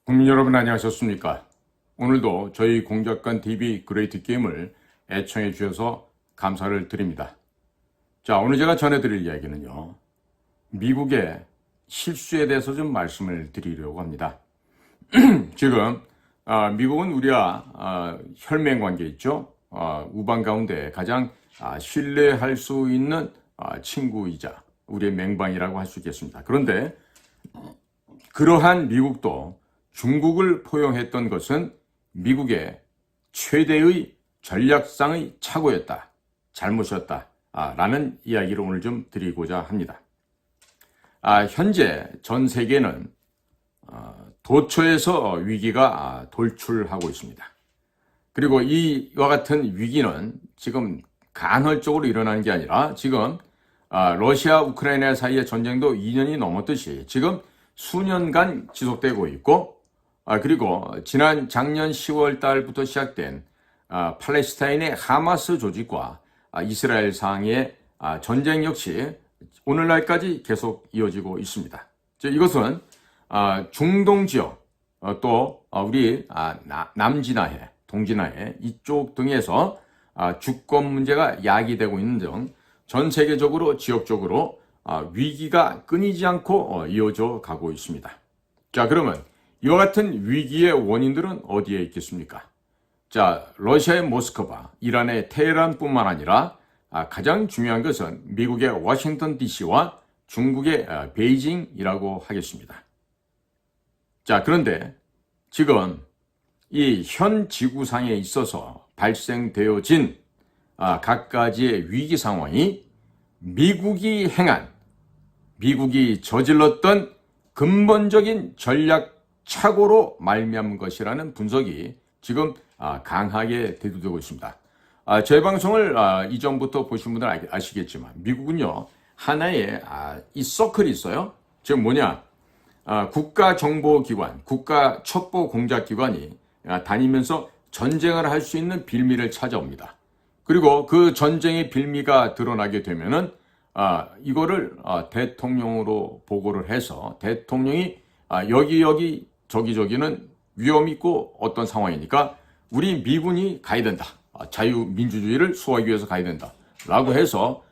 국민 여러분 안녕하셨습니까? 오늘도 저희 공작관 TV 그레이트 게임을 애청해 주셔서 감사를 드립니다. 자, 오늘 제가 전해드릴 이야기는요, 미국의 실수에 대해서 좀 말씀을 드리려고 합니다. 지금 미국은 우리와 혈맹 관계 있죠. 우방 가운데 가장 신뢰할 수 있는 친구이자 우리의 맹방이라고 할 수 있겠습니다. 그런데 그러한 미국도 중국을 포용했던 것은 미국의 최대의 전략상의 착오였다, 잘못이었다 라는 이야기를 오늘 좀 드리고자 합니다. 현재 전 세계는 도처에서 위기가 돌출하고 있습니다. 그리고 이와 같은 위기는 지금 간헐적으로 일어나는 게 아니라 지금 러시아 우크라이나 사이의 전쟁도 2년이 넘었듯이 지금 수년간 지속되고 있고, 그리고 작년 10월 달부터 시작된 팔레스타인의 하마스 조직과 이스라엘 상의 전쟁 역시 오늘날까지 계속 이어지고 있습니다. 이것은 중동 지역, 또 우리 남진아해, 동진아해 이쪽 등에서 주권 문제가 야기되고 있는 등 전 세계적으로 지역적으로 위기가 끊이지 않고 이어져 가고 있습니다. 자, 그러면 이와 같은 위기의 원인들은 어디에 있겠습니까? 자, 러시아의 모스크바, 이란의 테헤란뿐만 아니라 가장 중요한 것은 미국의 워싱턴 DC와 중국의 베이징이라고 하겠습니다. 자, 그런데 지금 이 현 지구상에 있어서 발생되어진 각가지의 위기 상황이 미국이 저질렀던 근본적인 전략 착오로 말미암은 것이라는 분석이 지금 강하게 대두되고 있습니다. 제 방송을 이전부터 보신 분들은 아시겠지만 미국은요, 하나의 이 서클이 있어요. 즉 뭐냐, 국가정보기관, 국가첩보공작기관이 다니면서 전쟁을 할 수 있는 빌미를 찾아옵니다. 그리고 그 전쟁의 빌미가 드러나게 되면은 이거를 대통령으로 보고를 해서 대통령이 여기 저기는 위험 있고 어떤 상황이니까 우리 미군이 가야 된다, 자유민주주의를 수호하기 위해서 가야 된다 라고 해서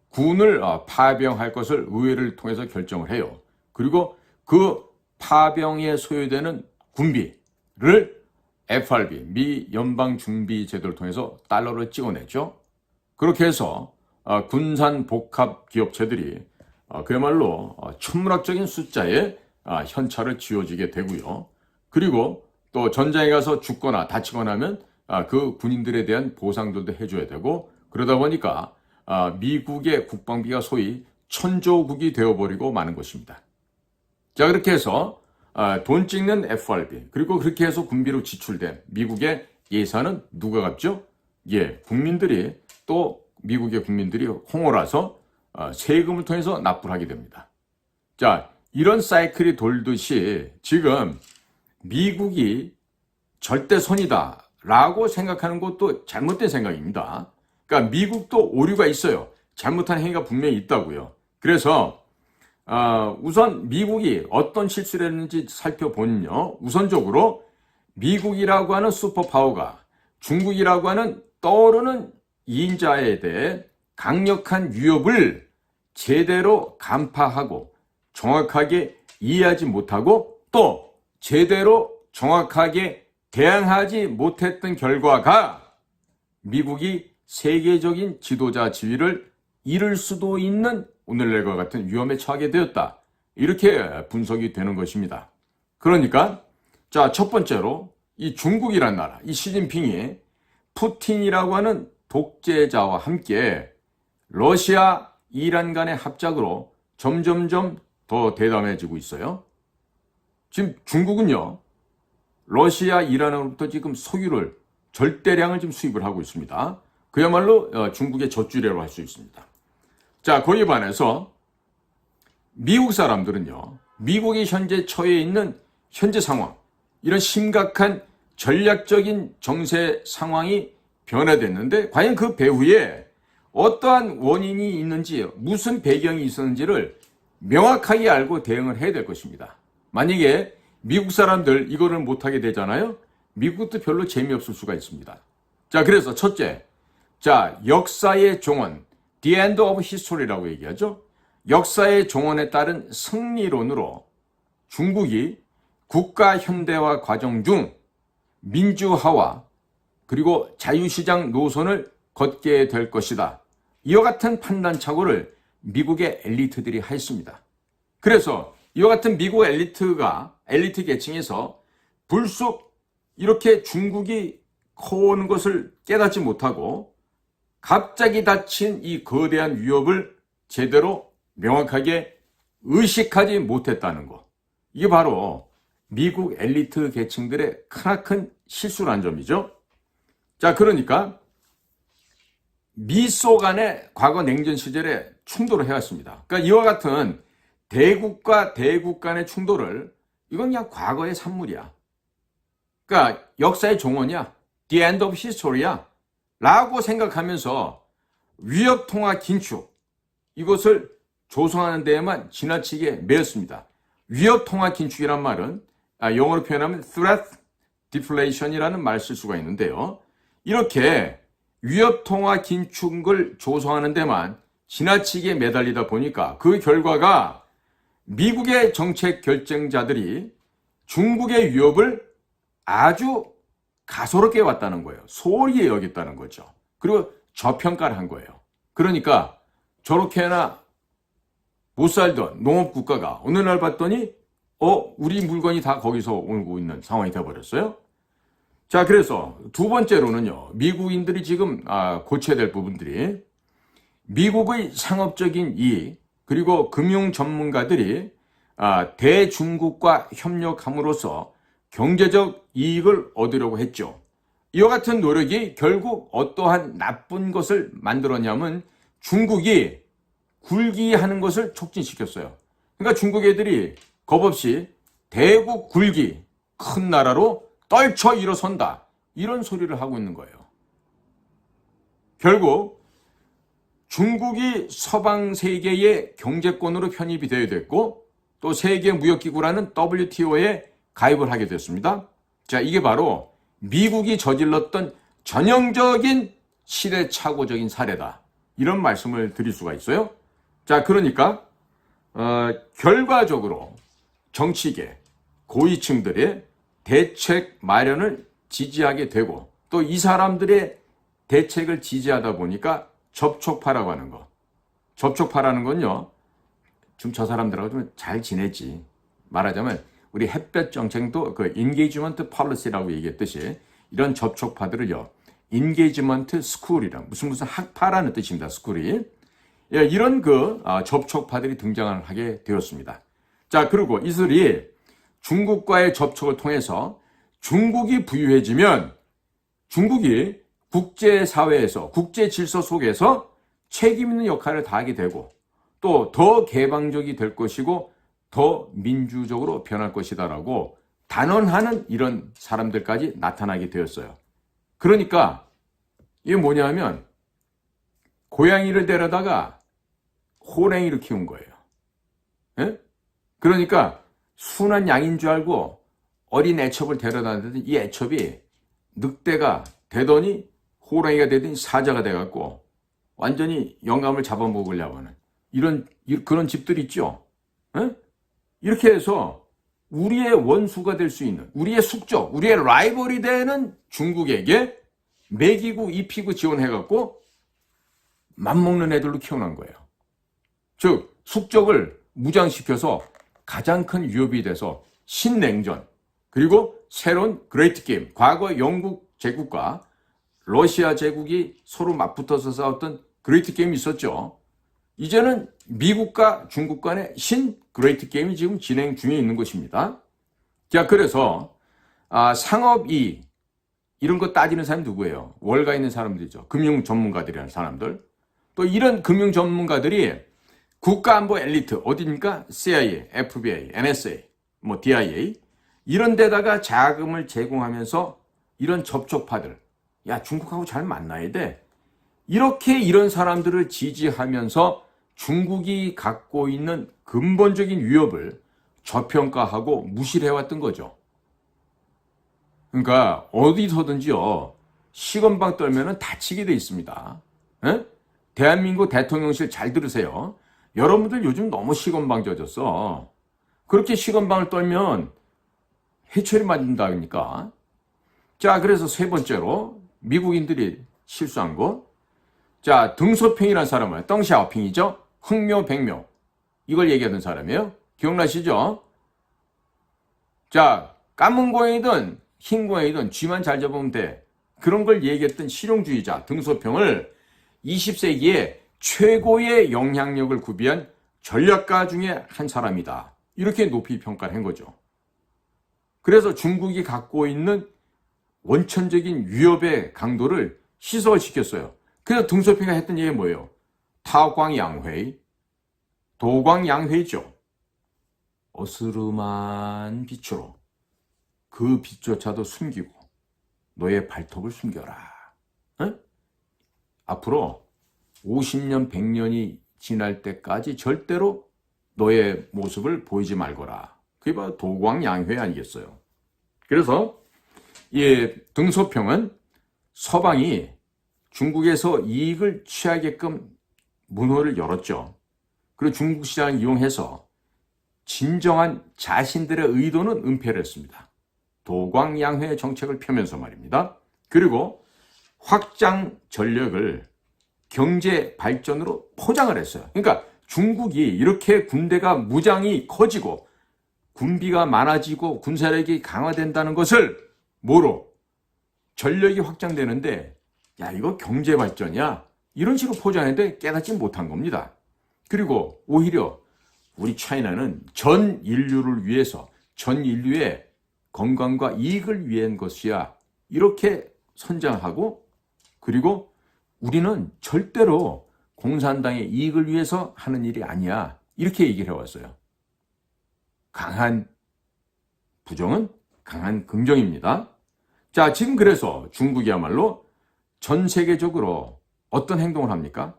군을 파병할 것을 의회를 통해서 결정을 해요. 그리고 그 파병에 소요되는 군비를 FRB, 미 연방준비제도를 통해서 달러를 찍어내죠. 그렇게 해서 군산 복합 기업체들이 그야말로 천문학적인 숫자의 현찰을 쥐어주게 되고요. 그리고 또 전장에 가서 죽거나 다치거나 하면 그 군인들에 대한 보상들도 해줘야 되고, 그러다 보니까 미국의 국방비가 소위 천조국이 되어버리고 마는 것입니다. 자, 그렇게 해서 돈 찍는 FRB, 그리고 그렇게 해서 군비로 지출된 미국의 예산은 누가 갚죠? 국민들이, 또 미국의 국민들이 홍어라서 세금을 통해서 납부를 하게 됩니다. 자, 이런 사이클이 돌듯이 지금 미국이 절대선이다 라고 생각하는 것도 잘못된 생각입니다. 그러니까 미국도 오류가 있어요. 잘못한 행위가 분명히 있다고요. 그래서 우선 미국이 어떤 실수를 했는지 살펴보면요, 우선적으로 미국이라고 하는 슈퍼파워가 중국이라고 하는 떠오르는 이인자에 대해 강력한 위협을 제대로 간파하고 정확하게 이해하지 못하고 또 제대로 정확하게 대응하지 못했던 결과가 미국이 세계적인 지도자 지위를 잃을 수도 있는 오늘날과 같은 위험에 처하게 되었다, 이렇게 분석이 되는 것입니다. 그러니까 자, 첫 번째로 이 중국이란 나라, 이 시진핑이 푸틴이라고 하는 독재자와 함께 러시아, 이란 간의 합작으로 점점점 더 대담해지고 있어요. 지금 중국은요, 러시아, 이란으로부터 지금 석유를 절대량을 지금 수입을 하고 있습니다. 그야말로 중국의 젖주례로 할 수 있습니다. 자, 거기에 반해서 미국 사람들은요, 미국이 현재 처해 있는 현재 상황, 이런 심각한 전략적인 정세 상황이 변화됐는데 과연 그 배후에 어떠한 원인이 있는지, 무슨 배경이 있었는지를 명확하게 알고 대응을 해야 될 것입니다. 만약에 미국 사람들 이거를 못하게 되잖아요. 미국도 별로 재미없을 수가 있습니다. 자, 그래서 첫째, 자, 역사의 종언, The End of History라고 얘기하죠. 역사의 종언에 따른 승리론으로 중국이 국가 현대화 과정 중 민주화와 그리고 자유시장 노선을 걷게 될 것이다. 이와 같은 판단착오를 미국의 엘리트들이 하였습니다. 그래서 이와 같은 미국 엘리트 계층에서 불쑥 이렇게 중국이 커오는 것을 깨닫지 못하고 갑자기 닥친 이 거대한 위협을 제대로 명확하게 의식하지 못했다는 것. 이게 바로 미국 엘리트 계층들의 크나큰 실수라는 점이죠. 자, 그러니까 미소 간의 과거 냉전 시절에 충돌을 해왔습니다. 그러니까 이와 같은 대국과 대국 간의 충돌을 이건 그냥 과거의 산물이야. 그러니까 역사의 종언이야. The end of history야. 라고 생각하면서 위협통화 긴축 이것을 조성하는 데에만 지나치게 매였습니다. 위협통화 긴축이란 말은 영어로 표현하면 threat deflation이라는 말을 쓸 수가 있는데요. 이렇게 위협통화 긴축을 조성하는 데만 지나치게 매달리다 보니까 그 결과가 미국의 정책 결정자들이 중국의 위협을 아주 가소롭게 왔다는 거예요. 소홀히 여겼다는 거죠. 그리고 저평가를 한 거예요. 그러니까 저렇게나 못 살던 농업국가가 어느 날 봤더니 우리 물건이 다 거기서 오고 있는 상황이 돼버렸어요. 자, 그래서 두 번째로는요. 미국인들이 지금 고쳐야 될 부분들이 미국의 상업적인 이익 그리고 금융 전문가들이 대중국과 협력함으로써 경제적 이익을 얻으려고 했죠. 이와 같은 노력이 결국 어떠한 나쁜 것을 만들었냐면 중국이 굴기하는 것을 촉진시켰어요. 그러니까 중국 애들이 겁없이 대국 굴기, 큰 나라로 떨쳐 일어선다. 이런 소리를 하고 있는 거예요. 결국 중국이 서방 세계의 경제권으로 편입이 되어야 됐고 또 세계무역기구라는 WTO에 가입을 하게 됐습니다. 자, 이게 바로 미국이 저질렀던 전형적인 시대착오적인 사례다. 이런 말씀을 드릴 수가 있어요. 자, 그러니까 결과적으로 정치계, 고위층들의 대책 마련을 지지하게 되고 또 이 사람들의 대책을 지지하다 보니까 접촉파라고 하는 거. 접촉파라는 건요. 좀 저 사람들하고 좀 잘 지내지. 말하자면 우리 햇볕 정책도 그 인게이지먼트 폴리시라고 얘기했듯이 이런 접촉파들을요. 인게이지먼트 스쿨이랑 무슨 학파라는 뜻입니다. 스쿨이. 예, 이런 접촉파들이 등장을 하게 되었습니다. 자, 그리고 이들이 중국과의 접촉을 통해서 중국이 부유해지면 중국이 국제사회에서 국제 질서 속에서 책임 있는 역할을 다하게 되고 또 더 개방적이 될 것이고 더 민주적으로 변할 것이다라고 단언하는 이런 사람들까지 나타나게 되었어요. 그러니까 이게 뭐냐면 고양이를 데려다가 호랭이를 키운 거예요. 예? 그러니까 순한 양인 줄 알고 어린 애첩을 데려다는데 이 애첩이 늑대가 되더니 호랑이가 되더니 사자가 돼갖고 완전히 영감을 잡아먹으려고 하는 그런 집들 있죠. 에? 이렇게 해서 우리의 원수가 될 수 있는 우리의 숙적, 우리의 라이벌이 되는 중국에게 먹이고 입히고 지원해갖고 맘먹는 애들로 키워난 거예요. 즉 숙적을 무장시켜서 가장 큰 위협이 돼서 신냉전 그리고 새로운 그레이트 게임, 과거 영국 제국과 러시아 제국이 서로 맞붙어서 싸웠던 그레이트 게임이 있었죠. 이제는 미국과 중국 간의 신 그레이트 게임이 지금 진행 중에 있는 것입니다. 자, 그래서 상업이익 이런 거 따지는 사람이 누구예요? 월가 있는 사람들이죠. 금융 전문가들이라는 사람들. 또 이런 금융 전문가들이 국가안보 엘리트 어디입니까? CIA, FBI, NSA, DIA 이런 데다가 자금을 제공하면서 이런 접촉파들 야 중국하고 잘 만나야 돼. 이렇게 이런 사람들을 지지하면서 중국이 갖고 있는 근본적인 위협을 저평가하고 무시를 해왔던 거죠. 그러니까 어디서든지요, 시건방 떨면은 다치게 돼 있습니다. 에? 대한민국 대통령실 잘 들으세요. 여러분들 요즘 너무 시건방 젖었어. 그렇게 시건방을 떨면 해초리 맞는다니까. 자, 그래서 세 번째로 미국인들이 실수한 거. 자, 등소평이라는 사람은 덩샤오핑이죠. 흥묘, 백묘. 이걸 얘기하던 사람이에요. 기억나시죠? 자, 까만 고양이든 흰 고양이든 쥐만 잘 잡으면 돼. 그런 걸 얘기했던 실용주의자 등소평을 20세기에 최고의 영향력을 구비한 전략가 중에 한 사람이다. 이렇게 높이 평가를 한 거죠. 그래서 중국이 갖고 있는 원천적인 위협의 강도를 희소화시켰어요. 그래서 등소평이 했던 얘기가 뭐예요? 타광양회, 도광양회죠. 어스름한 빛으로 그 빛조차도 숨기고 너의 발톱을 숨겨라. 응? 앞으로 50년, 100년이 지날 때까지 절대로 너의 모습을 보이지 말거라. 그게 바로 도광양회 아니겠어요? 그래서 이 등소평은 서방이 중국에서 이익을 취하게끔 문호를 열었죠. 그리고 중국 시장을 이용해서 진정한 자신들의 의도는 은폐를 했습니다. 도광양회 정책을 펴면서 말입니다. 그리고 확장 전력을 경제 발전으로 포장을 했어요. 그러니까 중국이 이렇게 군대가 무장이 커지고 군비가 많아지고 군사력이 강화된다는 것을 뭐로? 전력이 확장되는데 야, 이거 경제 발전이야? 이런 식으로 포장했는데 깨닫지 못한 겁니다. 그리고 오히려 우리 차이나는 전 인류를 위해서 전 인류의 건강과 이익을 위한 것이야. 이렇게 선장하고 그리고 우리는 절대로 공산당의 이익을 위해서 하는 일이 아니야. 이렇게 얘기를 해왔어요. 강한 부정은 강한 긍정입니다. 자, 지금 그래서 중국이야말로 전 세계적으로 어떤 행동을 합니까?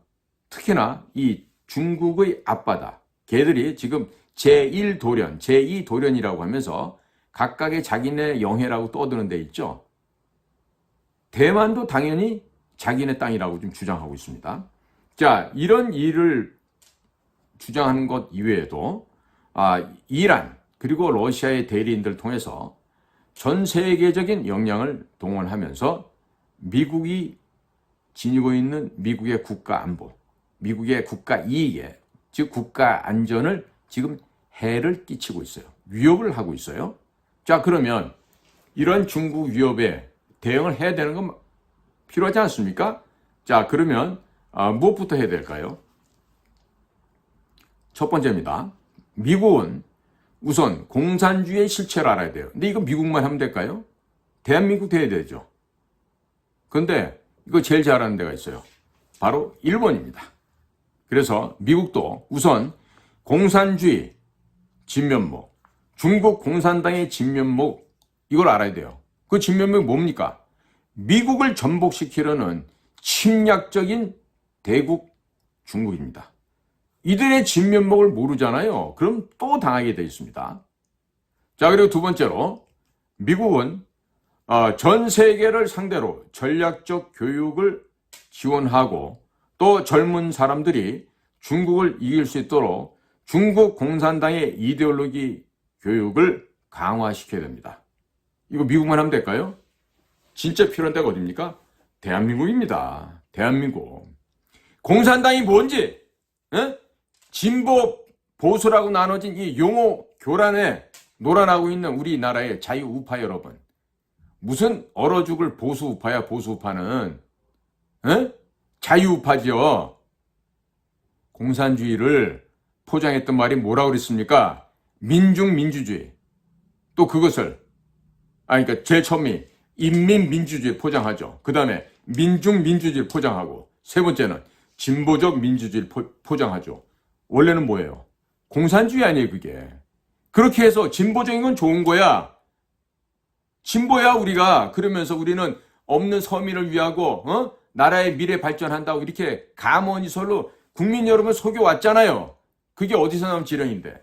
특히나 이 중국의 앞바다, 걔들이 지금 제1도련, 제2도련이라고 하면서 각각의 자기네 영해라고 떠드는 데 있죠. 대만도 당연히 자기네 땅이라고 좀 주장하고 있습니다. 자, 이런 일을 주장하는 것 이외에도 이란 그리고 러시아의 대리인들을 통해서 전 세계적인 역량을 동원하면서 미국이 지니고 있는 미국의 국가 안보, 미국의 국가 이익에, 즉 국가 안전을 지금 해를 끼치고 있어요. 위협을 하고 있어요. 자, 그러면 이런 중국 위협에 대응을 해야 되는 건 필요하지 않습니까? 자, 그러면 무엇부터 해야 될까요? 첫 번째입니다. 미국은 우선 공산주의의 실체를 알아야 돼요. 근데 이거 미국만 하면 될까요? 대한민국도 해야 되죠. 그런데 이거 제일 잘하는 데가 있어요. 바로 일본입니다. 그래서 미국도 우선 공산주의 진면목, 중국 공산당의 진면목, 이걸 알아야 돼요. 그 진면목이 뭡니까? 미국을 전복시키려는 침략적인 대국 중국입니다. 이들의 진면목을 모르잖아요. 그럼 또 당하게 되어 있습니다. 자, 그리고 두 번째로 미국은 전 세계를 상대로 전략적 교육을 지원하고 또 젊은 사람들이 중국을 이길 수 있도록 중국 공산당의 이데올로기 교육을 강화시켜야 됩니다. 이거 미국만 하면 될까요? 진짜 필요한 데가 어디입니까? 대한민국입니다. 대한민국. 공산당이 뭔지, 진보, 보수라고 나눠진 이 용어 교란에 놀아나고 있는 우리나라의 자유우파 여러분. 무슨 얼어 죽을 보수우파야, 보수우파는. 자유우파죠. 공산주의를 포장했던 말이 뭐라고 그랬습니까? 민중민주주의. 또 그것을, 그러니까 제일 처음이 인민민주주의 포장하죠. 그 다음에 민중민주주의 포장하고, 세 번째는 진보적 민주주의 포장하죠. 원래는 뭐예요? 공산주의 아니에요, 그게. 그렇게 해서 진보적인 건 좋은 거야. 진보야, 우리가. 그러면서 우리는 없는 서민을 위하고, 나라의 미래 발전한다고 이렇게 감언이설로 국민 여러분 속여왔잖아요. 그게 어디서 나온 지령인데.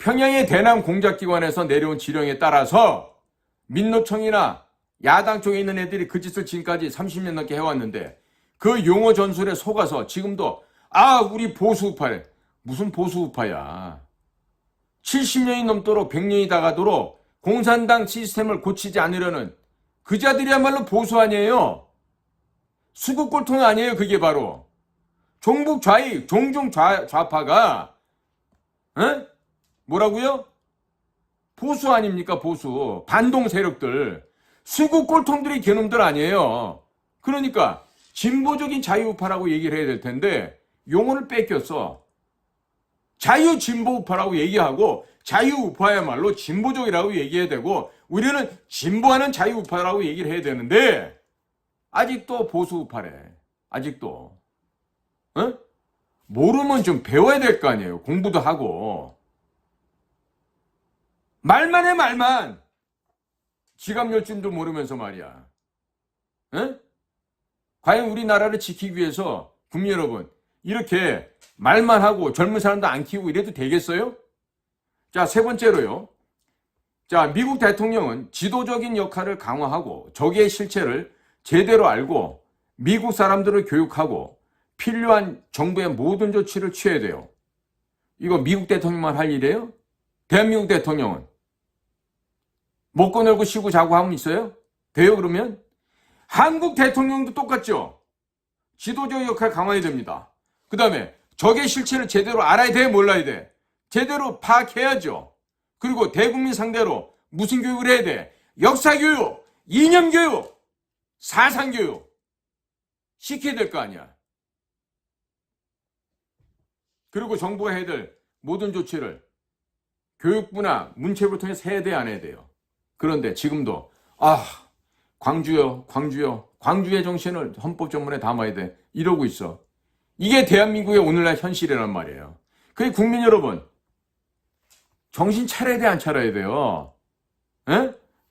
평양의 대남 공작기관에서 내려온 지령에 따라서 민노총이나 야당 쪽에 있는 애들이 그 짓을 지금까지 30년 넘게 해왔는데 그 용어 전술에 속아서 지금도 우리 보수우파래. 무슨 보수우파야. 70년이 넘도록 100년이 다 가도록 공산당 시스템을 고치지 않으려는 그 자들이야말로 보수 아니에요. 수국골통 아니에요. 그게 바로. 종북 좌익, 종중 좌파가 뭐라고요? 보수 아닙니까? 보수. 반동 세력들. 수국골통들이 걔놈들 아니에요. 그러니까 진보적인 자유우파라고 얘기를 해야 될 텐데 용어를 뺏겼어. 자유진보우파라고 얘기하고 자유우파야말로 진보적이라고 얘기해야 되고 우리는 진보하는 자유우파라고 얘기를 해야 되는데 아직도 보수우파래. 아직도. 모르면 좀 배워야 될 거 아니에요. 공부도 하고. 말만 해 말만. 지갑 열 줄도 모르면서 말이야. 과연 우리나라를 지키기 위해서 국민 여러분 이렇게 말만 하고 젊은 사람도 안 키우고 이래도 되겠어요? 자, 세 번째로요. 자, 미국 대통령은 지도적인 역할을 강화하고 적의 실체를 제대로 알고 미국 사람들을 교육하고 필요한 정부의 모든 조치를 취해야 돼요. 이거 미국 대통령만 할 일이에요? 대한민국 대통령은 먹고 놀고 쉬고 자고 하면 있어요? 돼요 그러면? 한국 대통령도 똑같죠. 지도적 역할 강화해야 됩니다. 그 다음에 적의 실체를 제대로 알아야 돼 몰라야 돼? 제대로 파악해야죠. 그리고 대국민 상대로 무슨 교육을 해야 돼? 역사교육, 이념교육, 사상교육 시켜야 될 거 아니야. 그리고 정부가 해야 될 모든 조치를 교육부나 문체부를 통해서 해야 돼 안 해야 돼요. 그런데 지금도 광주요 광주의 정신을 헌법전문에 담아야 돼 이러고 있어. 이게 대한민국의 오늘날 현실이란 말이에요. 그게 국민 여러분 정신 차려야 돼 안 차려야 돼요?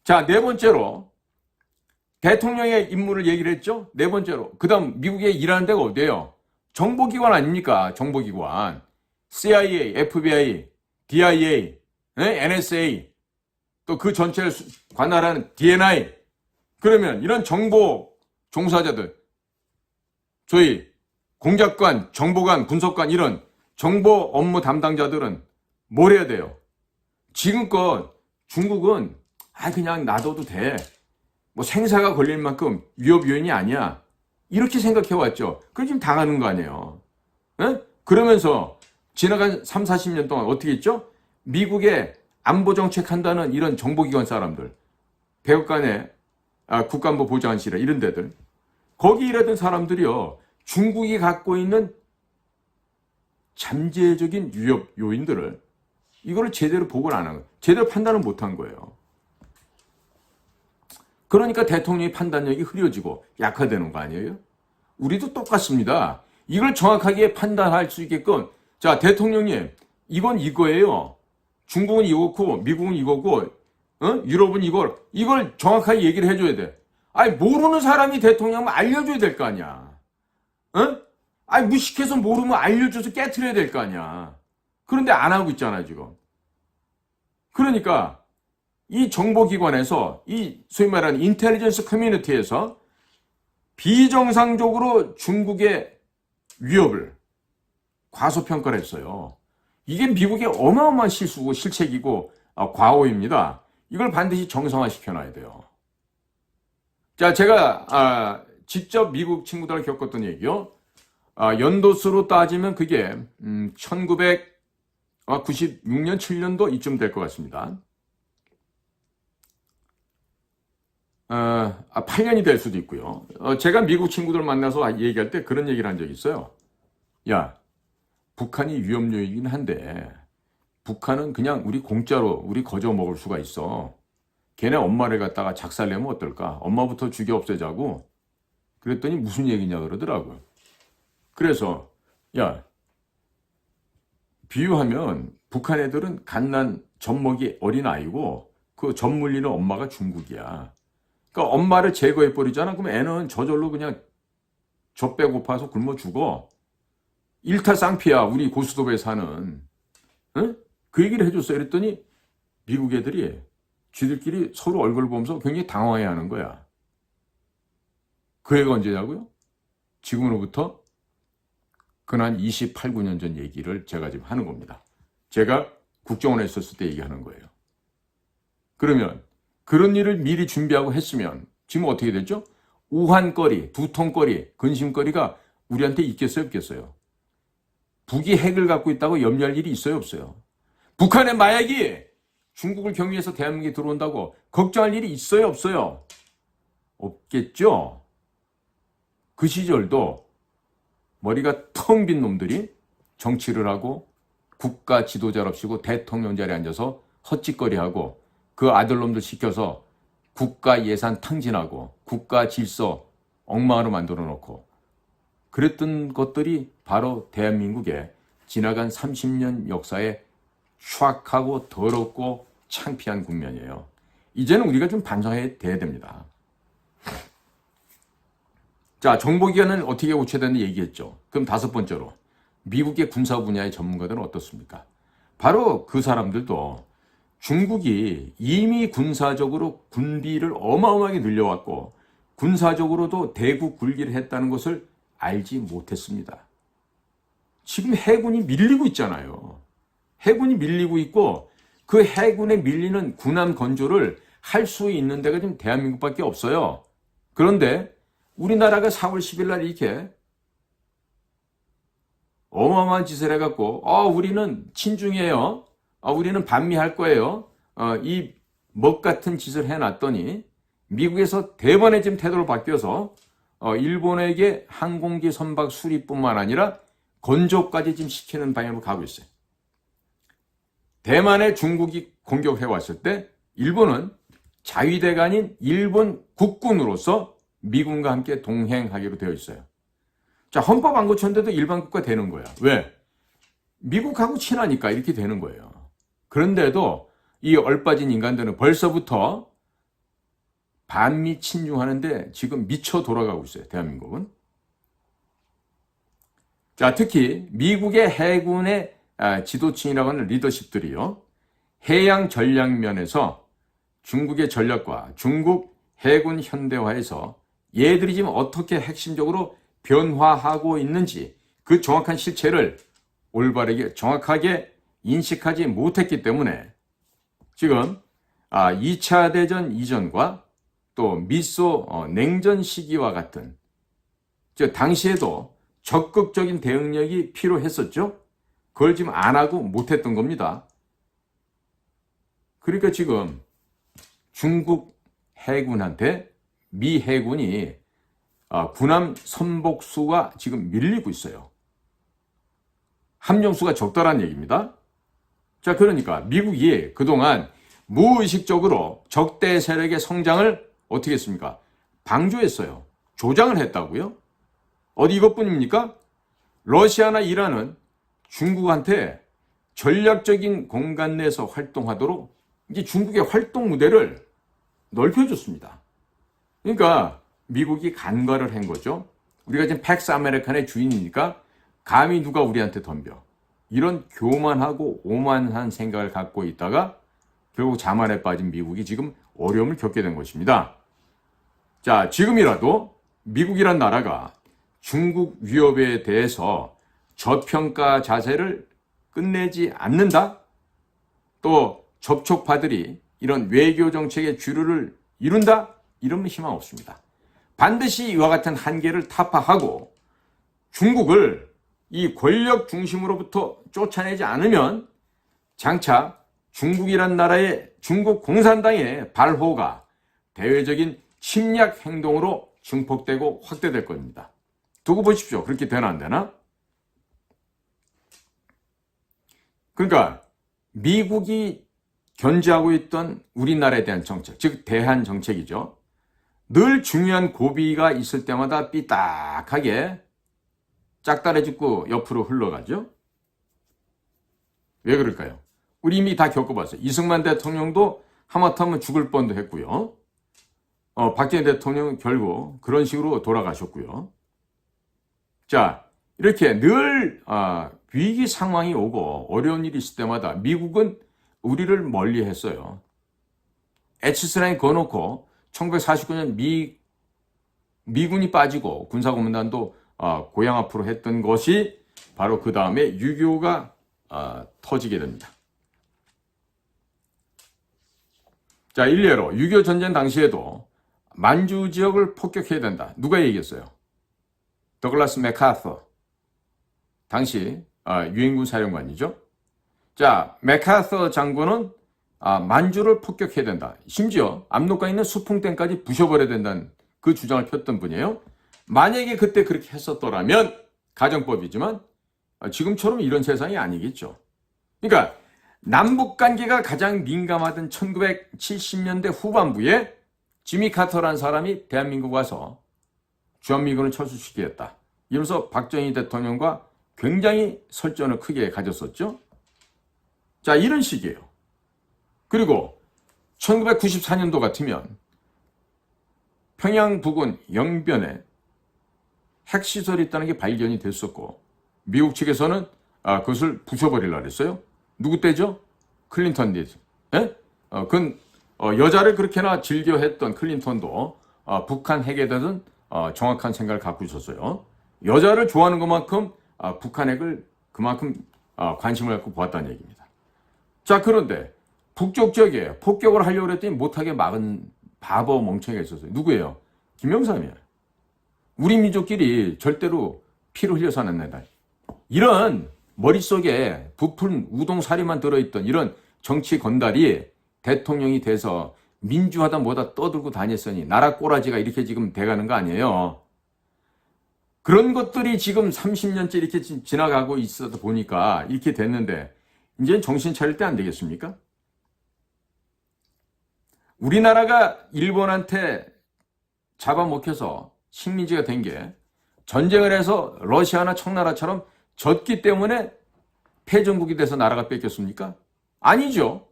자, 네 번째로 대통령의 임무를 얘기를 했죠. 네 번째로 그 다음 미국에 일하는 데가 어디예요? 정보기관 아닙니까? 정보기관. CIA, FBI, DIA, NSA 또 그 전체를 관할하는 DNI. 그러면 이런 정보 종사자들 저희 공작관, 정보관, 분석관 이런 정보 업무 담당자들은 뭘 해야 돼요? 지금껏 중국은 그냥 놔둬도 돼. 뭐 생사가 걸릴 만큼 위협 요인이 아니야. 이렇게 생각해왔죠. 그럼 지금 당하는 거 아니에요. 그러면서 지나간 3, 40년 동안 어떻게 했죠? 미국의 안보정책 한다는 이런 정보기관 사람들, 백악관의 국가안보 보좌관실에 이런 데들, 거기 일하던 사람들이요. 중국이 갖고 있는 잠재적인 위협 요인들을 이거를 제대로 보고를 안 한 거예요. 제대로 판단을 못 한 거예요. 그러니까 대통령의 판단력이 흐려지고 약화되는 거 아니에요? 우리도 똑같습니다. 이걸 정확하게 판단할 수 있게끔 자, 대통령님 이건 이거예요. 중국은 이거고 미국은 이거고 유럽은 이걸 정확하게 얘기를 해줘야 돼. 모르는 사람이 대통령은 알려줘야 될 거 아니야. 무식해서 모르면 알려줘서 깨트려야 될 거 아니야. 그런데 안 하고 있잖아 지금. 그러니까 이 정보기관에서 이 소위 말하는 인텔리전스 커뮤니티에서 비정상적으로 중국의 위협을 과소평가를 했어요. 이게 미국의 어마어마한 실수고 실책이고 과오입니다. 이걸 반드시 정상화시켜놔야 돼요. 자, 제가 직접 미국 친구들을 겪었던 얘기요. 연도수로 따지면 그게 1996년, 7년도 이쯤 될 것 같습니다. 8년이 될 수도 있고요. 제가 미국 친구들 만나서 얘기할 때 그런 얘기를 한 적이 있어요. 야, 북한이 위험 요인이긴 한데 북한은 그냥 우리 공짜로 우리 거저 먹을 수가 있어. 걔네 엄마를 갖다가 작살내면 어떨까? 엄마부터 죽여 없애자고. 그랬더니 무슨 얘기냐 그러더라고요. 그래서 야, 비유하면 북한 애들은 갓난 젖먹이 어린아이고 그 젖 물리는 엄마가 중국이야. 그러니까 엄마를 제거해버리잖아. 그럼 애는 저절로 그냥 젖 배고파서 굶어 죽어. 일타쌍피야 우리 고수도에 사는. 응? 그 얘기를 해줬어요. 그랬더니 미국 애들이 쥐들끼리 서로 얼굴 보면서 굉장히 당황해하는 거야. 그 애가 언제냐고요? 지금으로부터 그난 28, 9년 전 얘기를 제가 지금 하는 겁니다. 제가 국정원에 있었을 때 얘기하는 거예요. 그러면 그런 일을 미리 준비하고 했으면 지금 어떻게 됐죠? 우환거리, 두통거리, 근심거리가 우리한테 있겠어요, 없겠어요? 북이 핵을 갖고 있다고 염려할 일이 있어요, 없어요? 북한의 마약이 중국을 경유해서 대한민국에 들어온다고 걱정할 일이 있어요, 없어요? 없겠죠? 그 시절도 머리가 텅 빈 놈들이 정치를 하고 국가 지도자랍시고 대통령 자리에 앉아서 헛짓거리하고 그 아들놈들 시켜서 국가 예산 탕진하고 국가 질서 엉망으로 만들어 놓고 그랬던 것들이 바로 대한민국의 지나간 30년 역사에 추악하고 더럽고 창피한 국면이에요. 이제는 우리가 좀 반성해야 됩니다. 자, 정보기관은 어떻게 고쳐야 되는지 얘기했죠. 그럼 다섯 번째로 미국의 군사 분야의 전문가들은 어떻습니까? 바로 그 사람들도 중국이 이미 군사적으로 군비를 어마어마하게 늘려왔고 군사적으로도 대국 굴기를 했다는 것을 알지 못했습니다. 지금 해군이 밀리고 있잖아요. 해군이 밀리고 있고 그 해군에 밀리는 군함 건조를 할 수 있는 데가 지금 대한민국밖에 없어요. 그런데 우리나라가 4월 10일 날 이렇게 어마어마한 짓을 해갖고 우리는 친중이에요. 우리는 반미할 거예요. 이 먹 같은 짓을 해놨더니 미국에서 대번에 지금 태도를 바뀌어서 일본에게 항공기 선박 수리뿐만 아니라 건조까지 지금 시키는 방향으로 가고 있어요. 대만에 중국이 공격해 왔을 때 일본은 자위대가 아닌 일본 국군으로서 미군과 함께 동행하기로 되어 있어요. 자, 헌법 안 고쳤는데도 일반 국가 되는 거야. 왜? 미국하고 친하니까 이렇게 되는 거예요. 그런데도 이 얼빠진 인간들은 벌써부터 반미 친중하는데 지금 미쳐 돌아가고 있어요. 대한민국은. 자, 특히 미국의 해군의 지도층이라고 하는 리더십들이요. 해양 전략면에서 중국의 전략과 중국 해군 현대화에서 얘들이 지금 어떻게 핵심적으로 변화하고 있는지 그 정확한 실체를 올바르게 정확하게 인식하지 못했기 때문에 지금 2차 대전 이전과 또 미소 냉전 시기와 같은 당시에도 적극적인 대응력이 필요했었죠. 그걸 지금 안 하고 못했던 겁니다. 그러니까 지금 중국 해군한테 미 해군이 군함 선복수가 지금 밀리고 있어요. 함정수가 적다라는 얘기입니다. 자, 그러니까 미국이 그동안 무의식적으로 적대 세력의 성장을 어떻게 했습니까? 방조했어요. 조장을 했다고요? 어디 이것뿐입니까? 러시아나 이란은 중국한테 전략적인 공간 내에서 활동하도록 이제 중국의 활동 무대를 넓혀줬습니다. 그러니까 미국이 간과를 한 거죠. 우리가 지금 팩스 아메리칸의 주인이니까 감히 누가 우리한테 덤벼. 이런 교만하고 오만한 생각을 갖고 있다가 결국 자만에 빠진 미국이 지금 어려움을 겪게 된 것입니다. 자, 지금이라도 미국이란 나라가 중국 위협에 대해서 저평가 자세를 끝내지 않는다? 또 접촉파들이 이런 외교 정책의 주류를 이룬다? 이러면 희망 없습니다. 반드시 이와 같은 한계를 타파하고 중국을 이 권력 중심으로부터 쫓아내지 않으면 장차 중국이란 나라의 중국 공산당의 발호가 대외적인 침략 행동으로 증폭되고 확대될 겁니다. 두고 보십시오. 그렇게 되나 안 되나? 그러니까 미국이 견제하고 있던 우리나라에 대한 정책, 즉 대한 정책이죠. 늘 중요한 고비가 있을 때마다 삐딱하게 짝다리 짚고 옆으로 흘러가죠. 왜 그럴까요? 우리 이미 다 겪어봤어요. 이승만 대통령도 하마터면 죽을 뻔도 했고요. 박정희 대통령은 결국 그런 식으로 돌아가셨고요. 자, 이렇게 늘 위기 상황이 오고 어려운 일이 있을 때마다 미국은 우리를 멀리 했어요. H스라인 그어놓고 1949년 미군이 빠지고 군사고문단도 고향 앞으로 했던 것이 바로 그 다음에 6.25가 터지게 됩니다. 자, 일례로 6.25 전쟁 당시에도 만주 지역을 폭격해야 된다. 누가 얘기했어요? 더글라스 맥카서. 당시 유엔군 사령관이죠. 자, 맥카서 장군은 만주를 폭격해야 된다. 심지어 압록강에 있는 수풍댐까지 부셔버려야 된다는 그 주장을 폈던 분이에요. 만약에 그때 그렇게 했었더라면 가정법이지만 지금처럼 이런 세상이 아니겠죠. 그러니까 남북관계가 가장 민감하던 1970년대 후반부에 지미 카터라는 사람이 대한민국 와서 주한미군을 철수시키겠다. 이러면서 박정희 대통령과 굉장히 설전을 크게 가졌었죠. 자, 이런 식이에요. 그리고 1994년도 같으면 평양 부근 영변에 핵시설이 있다는 게 발견이 됐었고 미국 측에서는 그것을 부숴버리려고 했어요. 누구 때죠? 클린턴 때죠. 예? 여자를 그렇게나 즐겨했던 클린턴도 북한 핵에 대한 정확한 생각을 갖고 있었어요. 여자를 좋아하는 것만큼 북한 핵을 그만큼 관심을 갖고 보았다는 얘기입니다. 자, 그런데 북쪽 지역에 폭격을 하려고 했더니 못하게 막은 바보 멍청이가 있었어요. 누구예요? 김영삼이에요. 우리 민족끼리 절대로 피를 흘려서 안 한다. 이런 머릿속에 부푼 우동사리만 들어있던 이런 정치 건달이 대통령이 돼서 민주하다 뭐다 떠들고 다녔으니 나라 꼬라지가 이렇게 지금 돼가는 거 아니에요. 그런 것들이 지금 30년째 이렇게 지나가고 있어도 보니까 이렇게 됐는데 이제는 정신 차릴 때 안 되겠습니까? 우리나라가 일본한테 잡아먹혀서 식민지가 된 게 전쟁을 해서 러시아나 청나라처럼 졌기 때문에 패전국이 돼서 나라가 뺏겼습니까? 아니죠.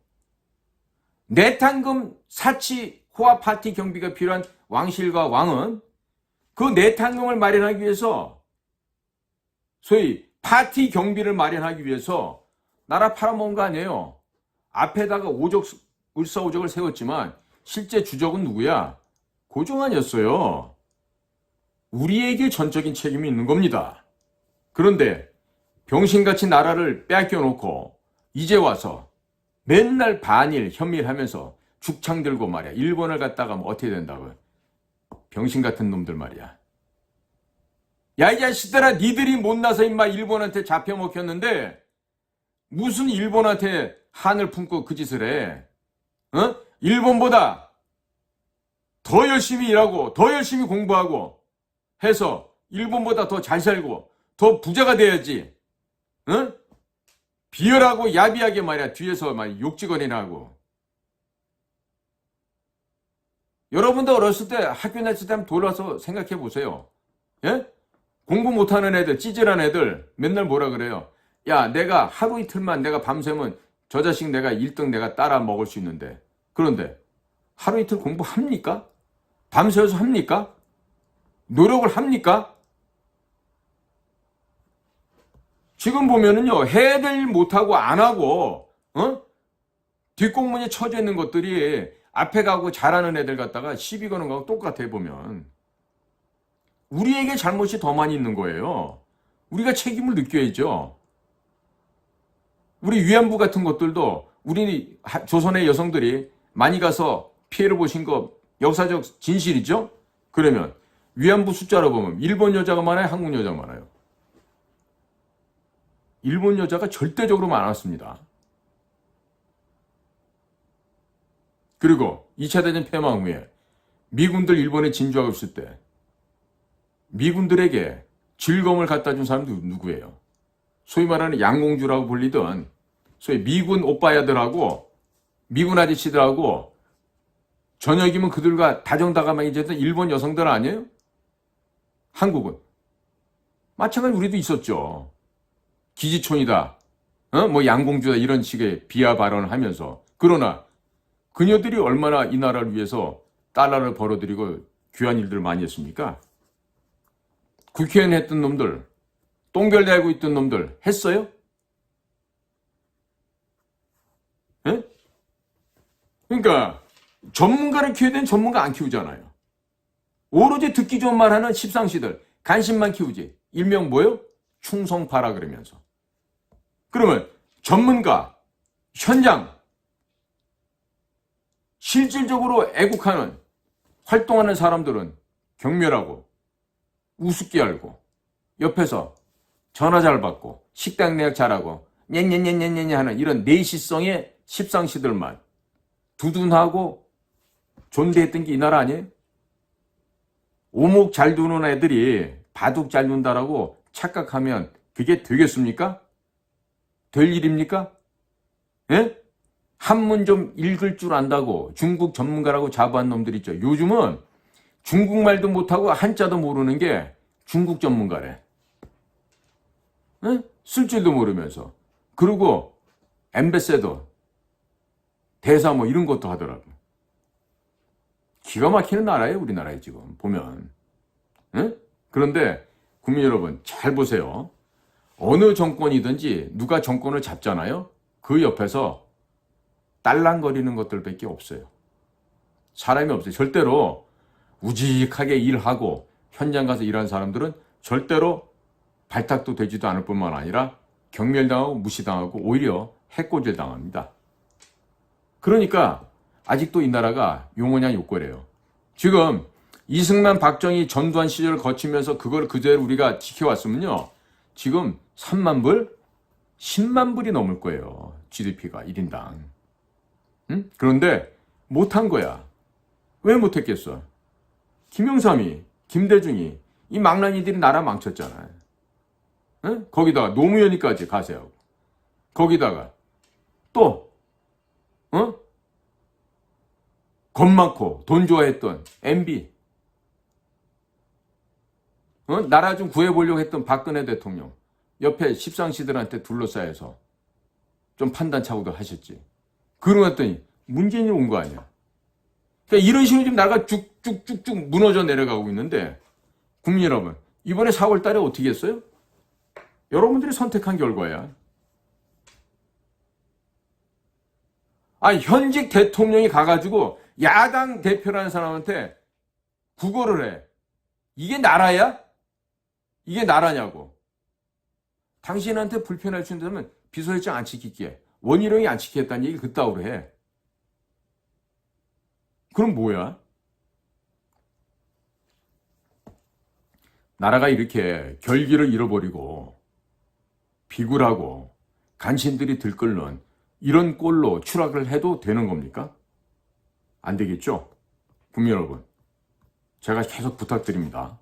내탕금 사치 호화 파티 경비가 필요한 왕실과 왕은 그 내탕금을 마련하기 위해서 소위 파티 경비를 마련하기 위해서 나라 팔아먹은 거 아니에요. 앞에다가 을사오적을 세웠지만 실제 주적은 누구야? 고종환이었어요. 우리에게 전적인 책임이 있는 겁니다. 그런데 병신같이 나라를 빼앗겨놓고 이제 와서 맨날 반일 현밀하면서 죽창 들고 말이야. 일본을 갔다가 뭐 어떻게 된다고요? 병신같은 놈들 말이야. 야, 이 자식들아, 니들이 못나서 임마 일본한테 잡혀먹혔는데 무슨 일본한테 한을 품고 그 짓을 해? 일본보다 더 열심히 일하고 더 열심히 공부하고 해서 일본보다 더 잘 살고 더 부자가 돼야지. 비열하고 야비하게 말이야. 뒤에서 막 욕지거리나 하고. 여러분도 어렸을 때 학교 다닐 때 한번 돌아서 생각해 보세요. 예? 공부 못하는 애들, 찌질한 애들 맨날 뭐라 그래요? 야, 내가 하루 이틀만 내가 밤새면 저 자식 내가 1등 내가 따라 먹을 수 있는데. 그런데 하루 이틀 공부합니까? 밤새워서 합니까? 노력을 합니까? 지금 보면은요, 해들 못하고 안 하고, 뒷공문에 쳐져 있는 것들이 앞에 가고 잘하는 애들 갖다가 시비 거는 거하고 똑같아 보면. 우리에게 잘못이 더 많이 있는 거예요. 우리가 책임을 느껴야죠. 우리 위안부 같은 것들도 우리 조선의 여성들이 많이 가서 피해를 보신 거 역사적 진실이죠? 그러면 위안부 숫자로 보면 일본 여자가 많아요? 한국 여자가 많아요? 일본 여자가 절대적으로 많았습니다. 그리고 2차 대전 폐망 후에 미군들 일본에 진주하고 있을 때 미군들에게 즐거움을 갖다 준 사람도 누구예요? 소위 말하는 양공주라고 불리던 소위 미군 오빠야들하고 미군 아저씨들하고 저녁이면 그들과 다정다감하게 지냈던 일본 여성들 아니에요? 한국은 마찬가지로 우리도 있었죠. 기지촌이다, 뭐 양공주다 이런 식의 비하 발언을 하면서. 그러나 그녀들이 얼마나 이 나라를 위해서 달러를 벌어들이고 귀한 일들을 많이 했습니까? 국회의원 했던 놈들 똥별 달고 있던 놈들 했어요? 예? 그러니까 전문가를 키워야 되는 전문가 안 키우잖아요. 오로지 듣기 좋은 말 하는 십상시들 간신만 키우지. 일명 뭐요? 충성파라 그러면서. 그러면 전문가, 현장, 실질적으로 애국하는 활동하는 사람들은 경멸하고 우습게 알고 옆에서 전화 잘 받고 식당 내역 잘하고 냐냐냐냐냐 하는 이런 내시성의 십상시들만 두둔하고 존대했던 게 이 나라 아니에요? 오목 잘 두는 애들이 바둑 잘 둔다라고 착각하면 그게 되겠습니까? 될 일입니까? 예? 한문 좀 읽을 줄 안다고 중국 전문가라고 자부한 놈들 있죠. 요즘은 중국말도 못하고 한자도 모르는 게 중국 전문가래. 예? 쓸 줄도 모르면서. 그리고 엠베세더, 대사 뭐 이런 것도 하더라고. 기가 막히는 나라예요, 우리나라에 지금 보면. 예? 그런데 국민 여러분 잘 보세요. 어느 정권이든지 누가 정권을 잡잖아요. 그 옆에서 딸랑거리는 것들밖에 없어요. 사람이 없어요. 절대로 우직하게 일하고 현장 가서 일하는 사람들은 절대로 발탁도 되지도 않을 뿐만 아니라 경멸당하고 무시당하고 오히려 해코지를 당합니다. 그러니까 아직도 이 나라가 용어냐 욕거래요. 지금 이승만, 박정희, 전두환 시절을 거치면서 그걸 그대로 우리가 지켜왔으면요. 지금 3만 불, 10만 불이 넘을 거예요. GDP가 1인당. 응? 그런데 못한 거야. 왜 못했겠어? 김영삼이, 김대중이 이 망나니들이 나라 망쳤잖아요. 응? 거기다가 노무현이까지 가세하고 거기다가 또 겁 많고 돈 좋아했던 MB 나라 좀 구해보려고 했던 박근혜 대통령 옆에 십상시들한테 둘러싸여서 좀 판단착오도 하셨지. 그러고 났더니 문재인이 온 거 아니야. 그러니까 이런 식으로 지금 나라가 쭉쭉쭉쭉 무너져 내려가고 있는데 국민 여러분 이번에 4월 달에 어떻게 했어요? 여러분들이 선택한 결과야. 현직 대통령이 가가지고 야당 대표라는 사람한테 구걸을 해. 이게 나라야? 이게 나라냐고. 당신한테 불편할 수 있다면 비서실장 안 지킬게. 원희룡이 안 지키겠다는 얘기를 그따위로 해. 그럼 뭐야? 나라가 이렇게 결기를 잃어버리고 비굴하고 간신들이 들끓는 이런 꼴로 추락을 해도 되는 겁니까? 안 되겠죠? 국민 여러분, 제가 계속 부탁드립니다.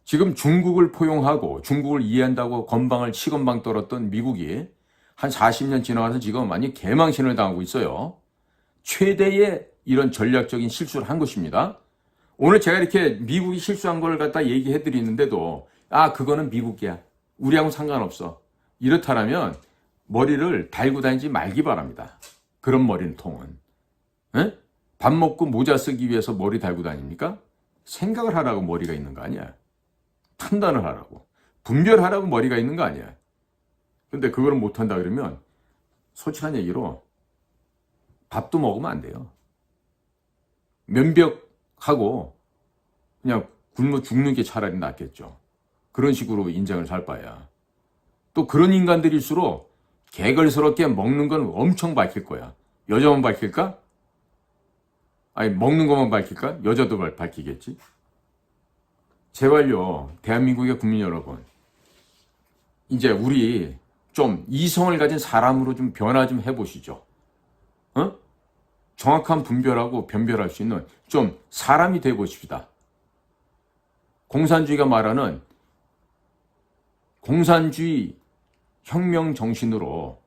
지금 중국을 포용하고 중국을 이해한다고 건방을 치건방 떨었던 미국이 한 40년 지나와서 지금 많이 개망신을 당하고 있어요. 최대의 이런 전략적인 실수를 한 것입니다. 오늘 제가 이렇게 미국이 실수한 걸 갖다 얘기해 드리는데도 그거는 미국이야. 우리하고는 상관없어. 이렇다면 머리를 달고 다니지 말기 바랍니다. 그런 머리는 통은. 에? 밥 먹고 모자 쓰기 위해서 머리 달고 다닙니까? 생각을 하라고 머리가 있는 거 아니야. 판단을 하라고. 분별하라고 머리가 있는 거 아니야. 근데 그걸 못한다 그러면 솔직한 얘기로 밥도 먹으면 안 돼요. 면벽하고 그냥 굶어 죽는 게 차라리 낫겠죠. 그런 식으로 인생을 살 바야. 또 그런 인간들일수록 개걸스럽게 먹는 건 엄청 밝힐 거야. 여자만 밝힐까? 먹는 것만 밝힐까? 여자도 밝히겠지. 제발요, 대한민국의 국민 여러분. 이제 우리 좀 이성을 가진 사람으로 좀 변화 좀 해보시죠. 정확한 분별하고 변별할 수 있는 좀 사람이 되어보십시다. 공산주의가 말하는 공산주의 혁명 정신으로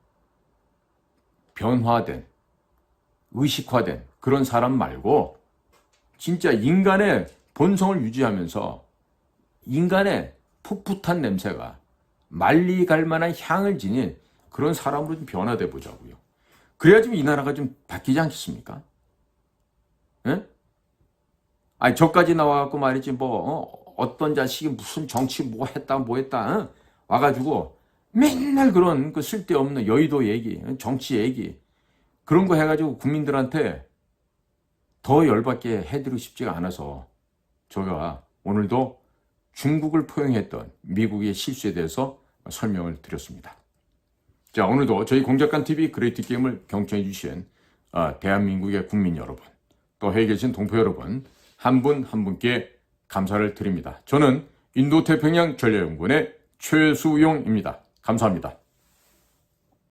변화된, 의식화된 그런 사람 말고 진짜 인간의 본성을 유지하면서 인간의 풋풋한 냄새가 말리 갈 만한 향을 지닌 그런 사람으로 좀 변화돼 보자고요. 그래야 좀 이 나라가 좀 바뀌지 않겠습니까? 예? 저까지 나와갖고 말이지 어떤 자식이 무슨 정치 뭐 했다 뭐 했다 와가지고 맨날 그런 그 쓸데없는 여의도 얘기, 정치 얘기 그런 거 해가지고 국민들한테 더 열받게 해드리고 싶지가 않아서 제가 오늘도 중국을 포용했던 미국의 실수에 대해서 설명을 드렸습니다. 자, 오늘도 저희 공작관 TV 그레이트 게임을 경청해 주신 대한민국의 국민 여러분, 또 해외 계신 동포 여러분, 한 분 한 분께 감사를 드립니다. 저는 인도태평양 전략연구원의 최수용입니다. 감사합니다.